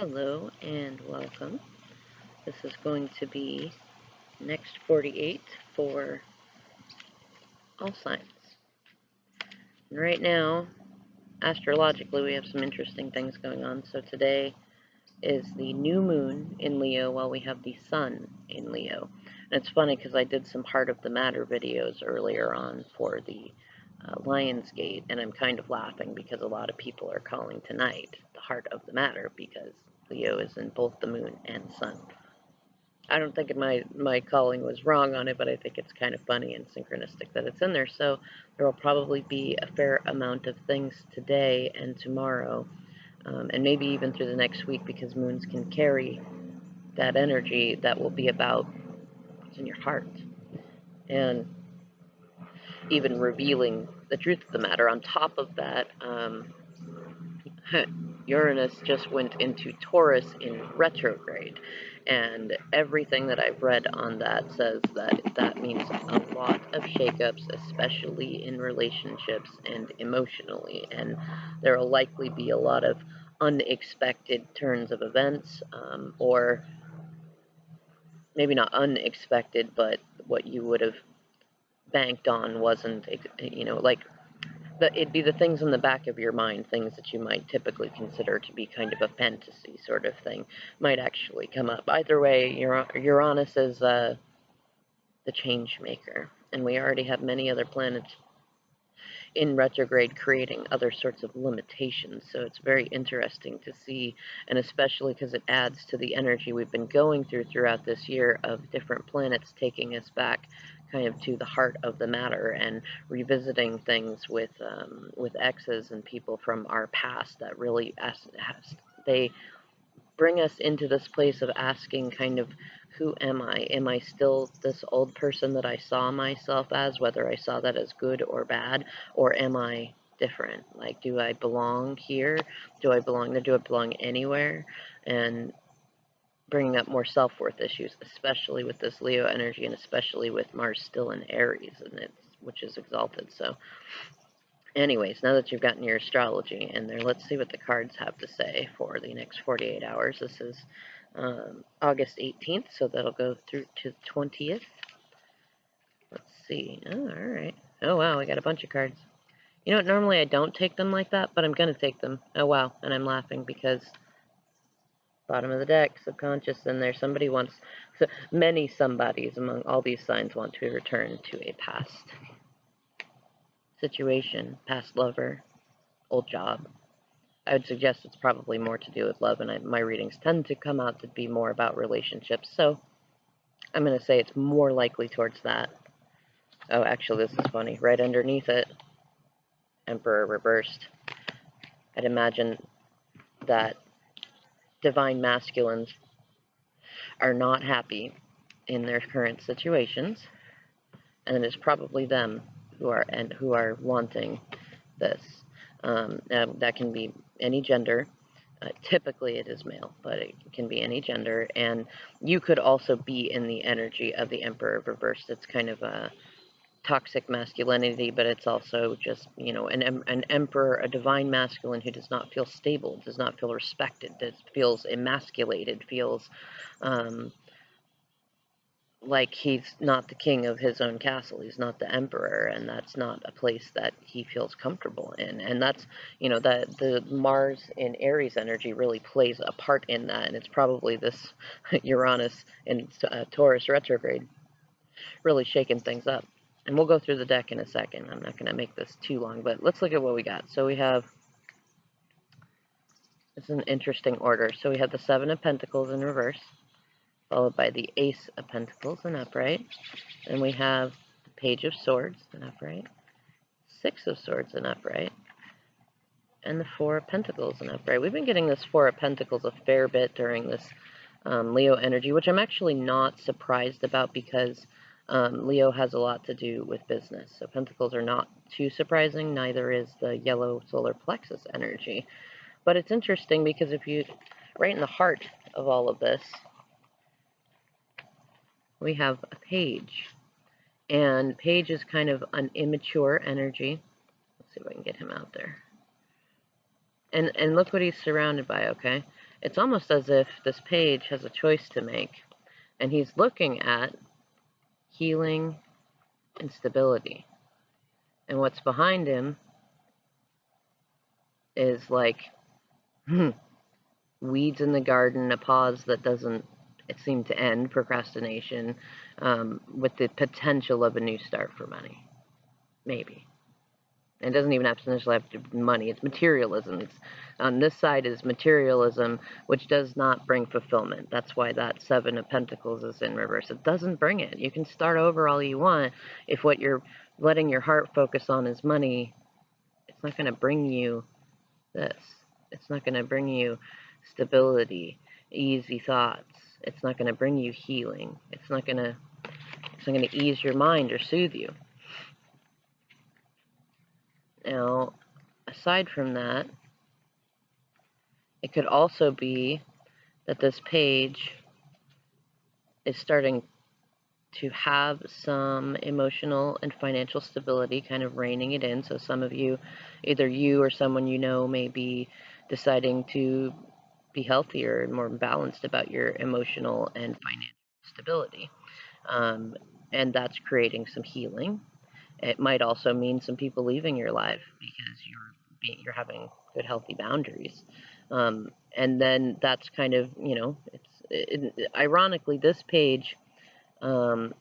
Hello and welcome. This is going to be next 48 for all signs. And right now, astrologically, we have some interesting things going on. So today is the new moon in Leo while we have the sun in Leo. And it's funny because I did some Heart of the Matter videos earlier on for the Lionsgate, and I'm kind of laughing because a lot of people are calling tonight the Heart of the Matter because Leo is in both the moon and sun. I don't think my calling was wrong on it, but I think it's kind of funny and synchronistic that it's in there. So there will probably be a fair amount of things today and tomorrow, and maybe even through the next week, because moons can carry that energy that will be about what's in your heart, and even revealing the truth of the matter. On top of that, Uranus just went into Taurus in retrograde, and everything that I've read on that says that that means a lot of shakeups, especially in relationships and emotionally, and there will likely be a lot of unexpected turns of events, or maybe not unexpected, but what you would have banked on wasn't, like it'd be the things in the back of your mind, things that you might typically consider to be kind of a fantasy sort of thing, might actually come up. Either way, Uranus is the change maker, and we already have many other planets in retrograde creating other sorts of limitations. So it's very interesting to see, and especially because it adds to the energy we've been going through throughout this year of different planets taking us back kind of to the heart of the matter and revisiting things with exes and people from our past that really they bring us into this place of asking kind of, who am I? Am I still this old person that I saw myself as, whether I saw that as good or bad, or am I different? Like, do I belong here? Do I belong there? Do I belong anywhere? And bringing up more self-worth issues, especially with this Leo energy, and especially with Mars still in Aries, which is exalted. So anyways, now that you've gotten your astrology in there, let's see what the cards have to say for the next 48 hours. This is August 18th, so that'll go through to the 20th. Let's see. Oh, all right. Oh, wow, we got a bunch of cards. You know what, normally I don't take them like that, but I'm going to take them. Oh, wow, and I'm laughing because bottom of the deck, subconscious, and there's somebody wants, so many somebodies among all these signs want to return to a past situation, past lover, old job. I would suggest it's probably more to do with love, and my readings tend to come out to be more about relationships, so I'm going to say it's more likely towards that. Oh, actually, this is funny. Right underneath it, Emperor reversed. I'd imagine that divine masculines are not happy in their current situations, and it's probably them who are wanting this. That can be any gender. Typically it is male, but it can be any gender, and you could also be in the energy of the Emperor reversed. It's kind of a toxic masculinity, but it's also just, an emperor, a divine masculine who does not feel stable, does not feel respected, that feels emasculated, feels like he's not the king of his own castle. He's not the emperor, and that's not a place that he feels comfortable in. And that's, the Mars in Aries energy really plays a part in that, and it's probably this Uranus in Taurus retrograde really shaking things up. And we'll go through the deck in a second. I'm not going to make this too long, but let's look at what we got. So we have, this is an interesting order. So we have the Seven of Pentacles in reverse, followed by the Ace of Pentacles in upright. Then we have the Page of Swords in upright, Six of Swords in upright, and the Four of Pentacles in upright. We've been getting this Four of Pentacles a fair bit during this Leo energy, which I'm actually not surprised about because Leo has a lot to do with business. So Pentacles are not too surprising, neither is the yellow solar plexus energy. But it's interesting because if you, right in the heart of all of this, we have a Page. And Page is kind of an immature energy. Let's see if I can get him out there. And look what he's surrounded by, okay? it's almost as if this page has a choice to make, and he's looking at healing and stability. And what's behind him is like weeds in the garden, a pause that doesn't seem to end, procrastination, with the potential of a new start for money. Maybe. It doesn't even have to necessarily have to be money. It's materialism. It's, on this side is materialism, which does not bring fulfillment. That's why that Seven of Pentacles is in reverse. It doesn't bring it. You can start over all you want. If what you're letting your heart focus on is money, it's not going to bring you this. It's not going to bring you stability, easy thoughts. It's not going to bring you healing. It's not going to ease your mind or soothe you. Now, aside from that, it could also be that this page is starting to have some emotional and financial stability, kind of reining it in. So some of you, either you or someone you know, may be deciding to be healthier and more balanced about your emotional and financial stability. And that's creating some healing. It might also mean some people leaving your life because you're having good, healthy boundaries. And then that's kind of, you know, ironically, this page, oh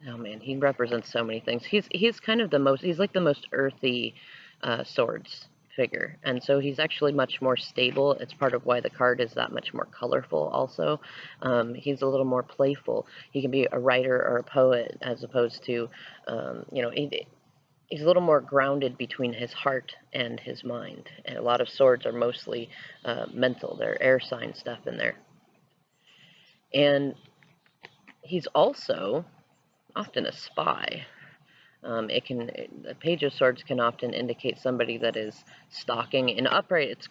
man, he represents so many things. He's kind of he's like the most earthy swords figure, and so he's actually much more stable. It's part of why the card is that much more colorful also. He's a little more playful. He can be a writer or a poet, as opposed to, you know, he's a little more grounded between his heart and his mind. And a lot of swords are mostly mental. They're air sign stuff in there. And he's also often a spy. The Page of Swords can often indicate somebody that is stalking. In upright, it's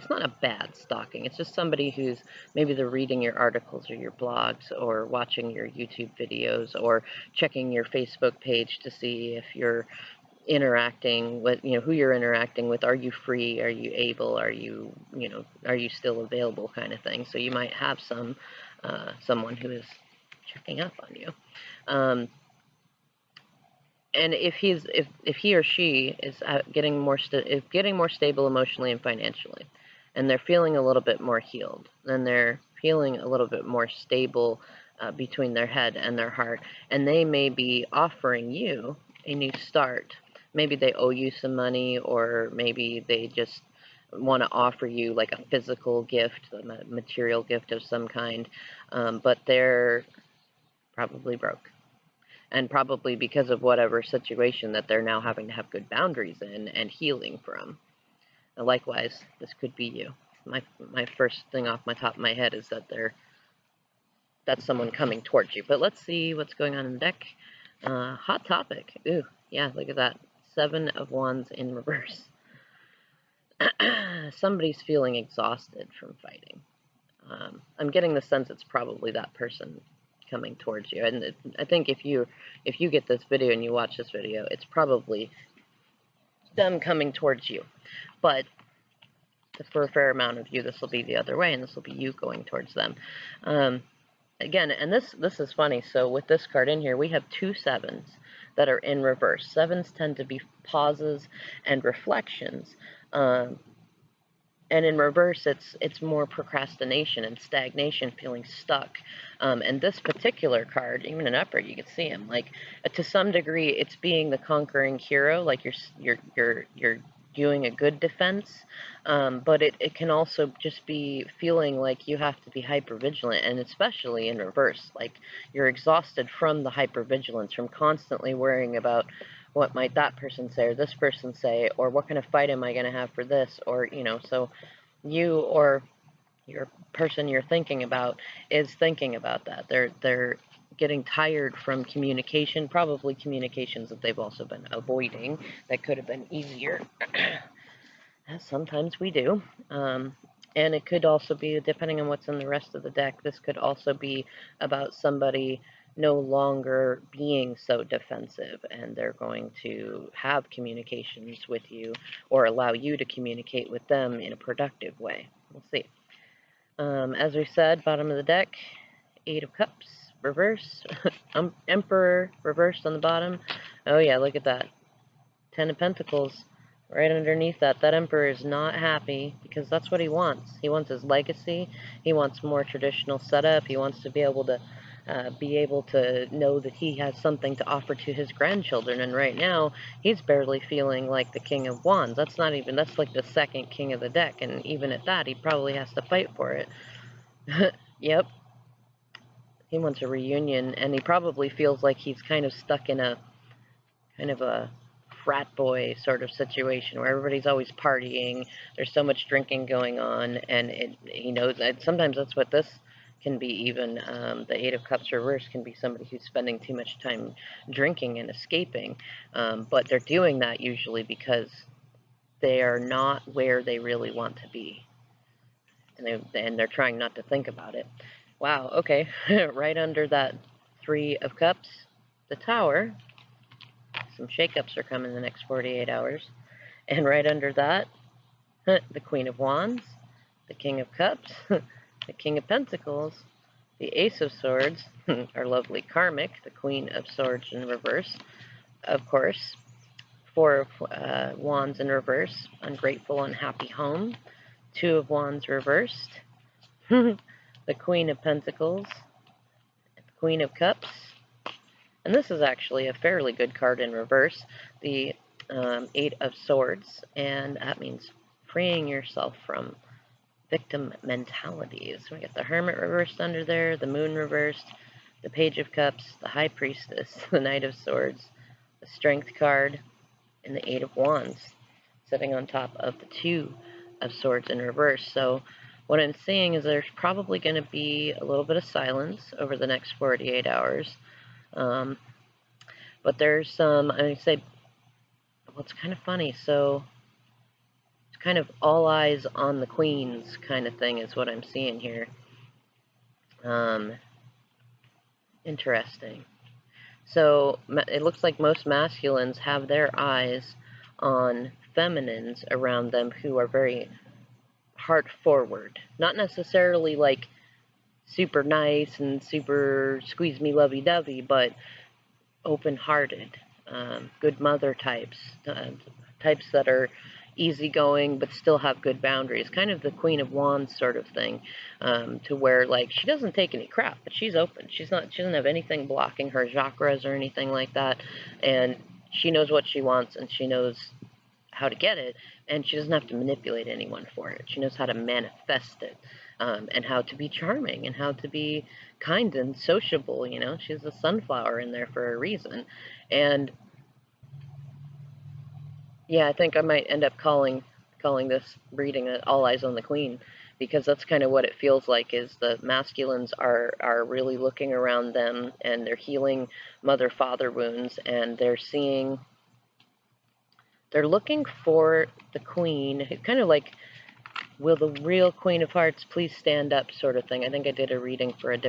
not a bad stalking. It's just somebody who's, maybe they're reading your articles or your blogs or watching your YouTube videos or checking your Facebook page to see if you're interacting with, you know, who you're interacting with. Are you free? Are you able? Are you still available, kind of thing. So you might have someone who is checking up on you. And if he or she is getting more stable emotionally and financially, and they're feeling a little bit more healed, then they're feeling a little bit more stable between their head and their heart, and they may be offering you a new start. Maybe they owe you some money, or maybe they just want to offer you like a physical gift, a material gift of some kind, but they're probably broke. And probably because of whatever situation that they're now having to have good boundaries in and healing from. And likewise, this could be you. My first thing off my top of my head is that that's someone coming towards you. But let's see what's going on in the deck. Hot topic. Ooh, yeah, look at that. 7 of Wands in reverse. Somebody's feeling exhausted from fighting. I'm getting the sense it's probably that person coming towards you. And I think if you get this video and you watch this video, it's probably them coming towards you. But for a fair amount of you, this will be the other way, and this will be you going towards them. Again, and this is funny. So with this card in here, we have 2 sevens that are in reverse. Sevens tend to be pauses and reflections. And in reverse, it's more procrastination and stagnation, feeling stuck. And this particular card, even in upright, you can see him. Like, to some degree, it's being the conquering hero. Like you're doing a good defense. But it can also just be feeling like you have to be hypervigilant, and especially in reverse, like you're exhausted from the hypervigilance, from constantly worrying about what might that person say or this person say, or what kind of fight am I going to have for this, or, you know, so you or your person you're thinking about is thinking about that. They're getting tired from communication, probably communications that they've also been avoiding that could have been easier, as sometimes we do. And it could also be, depending on what's in the rest of the deck, this could also be about somebody no longer being so defensive, and they're going to have communications with you or allow you to communicate with them in a productive way, we'll see. As we said, bottom of the deck, 8 of Cups, reverse. Emperor, reversed on the bottom. Oh yeah, look at that. 10 of Pentacles, right underneath that. That Emperor is not happy, because that's what he wants. He wants his legacy. He wants more traditional setup. He wants to be able to know that he has something to offer to his grandchildren. And right now, he's barely feeling like the King of Wands. That's like the second king of the deck. And even at that, he probably has to fight for it. Yep. He wants a reunion, and he probably feels like he's kind of stuck in a frat boy sort of situation where everybody's always partying. There's so much drinking going on, and he knows that sometimes that's what this can be. Even the 8 of Cups reverse can be somebody who's spending too much time drinking and escaping, but they're doing that usually because they are not where they really want to be, and they're trying not to think about it. Wow, okay. Right under that 3 of Cups, the Tower. Some shakeups are coming in the next 48 hours. And right under that, the Queen of Wands, the King of Cups, the King of Pentacles, the Ace of Swords, our lovely karmic, the Queen of Swords in reverse, of course, 4 of Wands in reverse, ungrateful, unhappy home, 2 of Wands reversed, the Queen of Pentacles, the Queen of Cups, and this is actually a fairly good card in reverse, the 8 of Swords, and that means freeing yourself from victim mentalities. We got the Hermit reversed under there, the Moon reversed, the Page of Cups, the High Priestess, the Knight of Swords, the Strength card, and the 8 of Wands, sitting on top of the 2 of Swords in reverse. So what I'm seeing is there's probably going to be a little bit of silence over the next 48 hours. But there's some, I say, well, it's kind of funny. So it's kind of all eyes on the queens kind of thing is what I'm seeing here. Interesting. So it looks like most masculines have their eyes on feminines around them who are very heart forward. Not necessarily like super nice and super squeeze me lovey dovey, but open-hearted, good mother types, types that are easygoing but still have good boundaries, kind of the Queen of Wands sort of thing, to where like she doesn't take any crap, but she's open. She doesn't have anything blocking her chakras or anything like that, and she knows what she wants and she knows how to get it, and she doesn't have to manipulate anyone for it. She knows how to manifest it, and how to be charming and how to be kind and sociable. You know, she's a sunflower in there for a reason. And yeah, I think I might end up calling this reading All Eyes on the Queen, because that's kind of what it feels like. Is the masculines are really looking around them, and they're healing mother-father wounds, and they're looking for the queen, kind of like, will the real Queen of Hearts please stand up sort of thing. I think I did a reading for it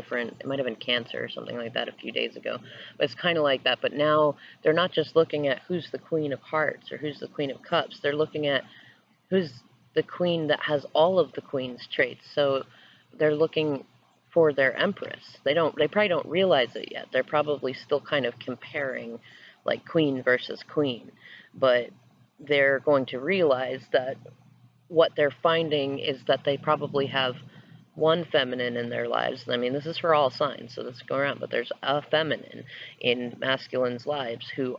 might have been Cancer or something like that a few days ago. But it's kind of like that. But now they're not just looking at who's the Queen of Hearts or who's the Queen of Cups. They're looking at who's the queen that has all of the queen's traits. So they're looking for their Empress. They probably don't realize it yet. They're probably still kind of comparing like queen versus queen. But they're going to realize that what they're finding is that they probably have one feminine in their lives. I mean, this is for all signs, so this is going around, but there's a feminine in masculines' lives who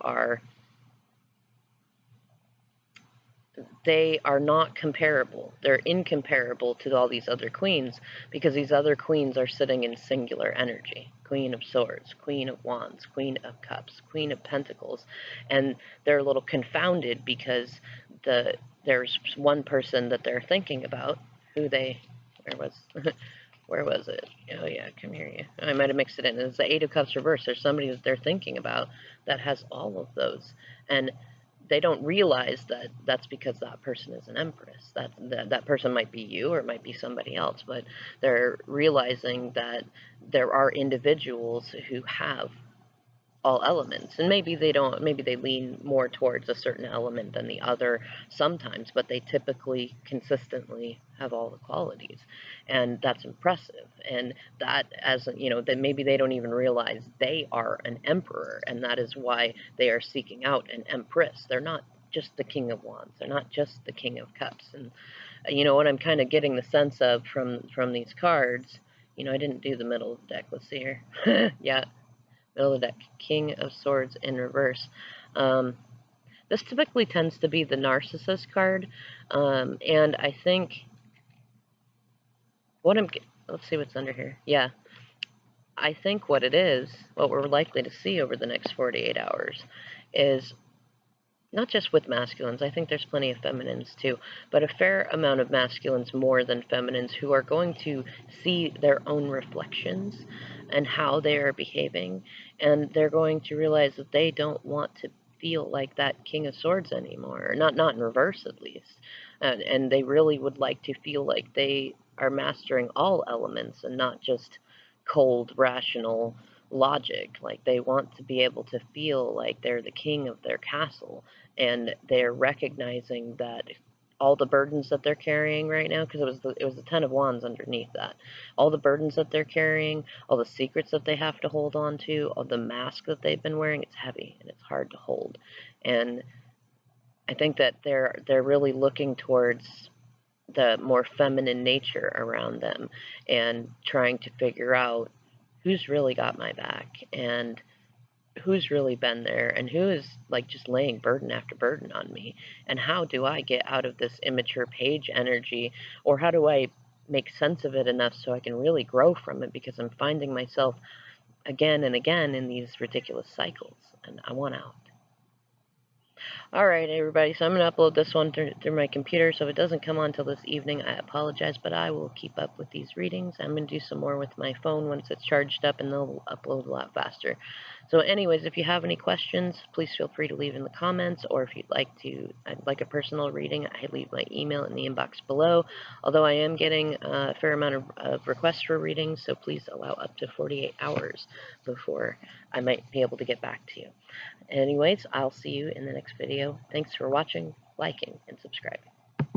they are not comparable. They're incomparable to all these other queens, because these other queens are sitting in singular energy. Queen of Swords, Queen of Wands, Queen of Cups, Queen of Pentacles, and they're a little confounded because there's one person that they're thinking about where was it? Oh yeah, come here, you. I might have mixed it in. It's the 8 of Cups reversed. There's somebody that they're thinking about that has all of those, and they don't realize that that's because that person is an Empress. That person might be you, or it might be somebody else, but they're realizing that there are individuals who have all elements, and maybe they don't, maybe they lean more towards a certain element than the other sometimes, but they typically consistently have all the qualities, and that's impressive. And that, as that maybe they don't even realize they are an emperor, and that is why they are seeking out an empress. They're not just the King of Wands, they're not just the King of Cups. And what I'm kind of getting the sense of from these cards, I didn't do the middle of the deck. Let's see here. Yeah, middle of the deck, King of Swords in reverse. This typically tends to be the Narcissus card, and I think let's see what's under here. Yeah, I think what we're likely to see over the next 48 hours is not just with masculines, I think there's plenty of feminines too, but a fair amount of masculines more than feminines who are going to see their own reflections and how they are behaving, and they're going to realize that they don't want to feel like that King of Swords anymore, not in reverse at least, and they really would like to feel like they are mastering all elements and not just cold, rational logic. Like, they want to be able to feel like they're the king of their castle, and they're recognizing that all the burdens that they're carrying right now, because it was the Ten of Wands underneath that, all the burdens that they're carrying, all the secrets that they have to hold on to, all the mask that they've been wearing, it's heavy and it's hard to hold. And I think that they're really looking towards the more feminine nature around them and trying to figure out who's really got my back and who's really been there and who is like just laying burden after burden on me, and how do I get out of this immature page energy, or how do I make sense of it enough so I can really grow from it, because I'm finding myself again and again in these ridiculous cycles and I want out. Alright, everybody, so I'm going to upload this one through my computer, so if it doesn't come on until this evening, I apologize, but I will keep up with these readings. I'm going to do some more with my phone once it's charged up, and they'll upload a lot faster. So anyways, if you have any questions, please feel free to leave in the comments, or if you'd like a personal reading, I leave my email in the inbox below, although I am getting a fair amount of requests for readings, so please allow up to 48 hours before I might be able to get back to you. Anyways, I'll see you in the next video. Thanks for watching, liking, and subscribing.